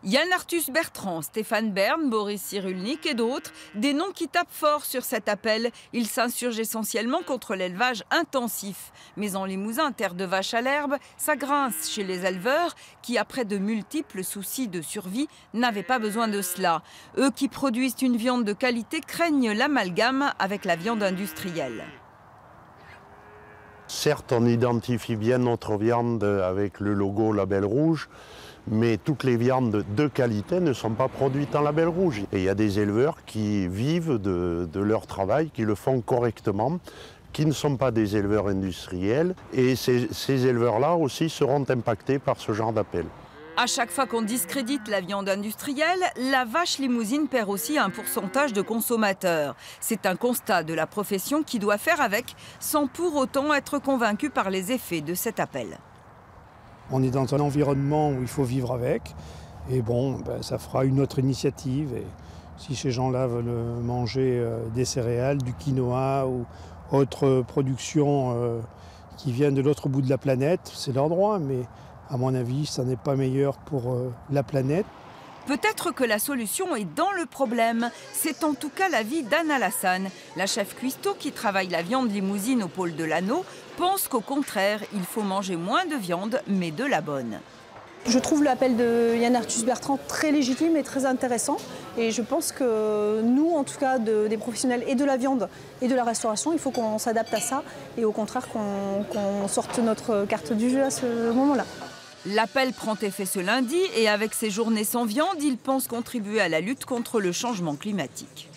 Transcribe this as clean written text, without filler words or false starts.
Yann Arthus Bertrand, Stéphane Bern, Boris Cyrulnik et d'autres, des noms qui tapent fort sur cet appel. Ils s'insurgent essentiellement contre l'élevage intensif. Mais en Limousin, terre de vaches à l'herbe, ça grince chez les éleveurs qui, après de multiples soucis de survie, n'avaient pas besoin de cela. Eux qui produisent une viande de qualité craignent l'amalgame avec la viande industrielle. Certes, on identifie bien notre viande avec le logo Label Rouge, mais toutes les viandes de qualité ne sont pas produites en label rouge. Et il y a des éleveurs qui vivent de leur travail, qui le font correctement, qui ne sont pas des éleveurs industriels. Et ces éleveurs-là aussi seront impactés par ce genre d'appel. À chaque fois qu'on discrédite la viande industrielle, la vache limousine perd aussi un pourcentage de consommateurs. C'est un constat de la profession qui doit faire avec, sans pour autant être convaincu par les effets de cet appel. On est dans un environnement où il faut vivre avec. Et bon, ça fera une autre initiative. Et si ces gens-là veulent manger des céréales, du quinoa ou autre production qui vient de l'autre bout de la planète, c'est leur droit. Mais à mon avis, ça n'est pas meilleur pour la planète. Peut-être que la solution est dans le problème. C'est en tout cas l'avis d'Anne Alassane. La chef cuistot qui travaille la viande limousine au pôle de l'Anneau pense qu'au contraire, il faut manger moins de viande, mais de la bonne. Je trouve l'appel de Yann Arthus Bertrand très légitime et très intéressant. Et je pense que nous, en tout cas des professionnels et de la viande et de la restauration, il faut qu'on s'adapte à ça et au contraire qu'on sorte notre carte du jeu à ce moment-là. L'appel prend effet ce lundi et avec ces journées sans viande, il pense contribuer à la lutte contre le changement climatique.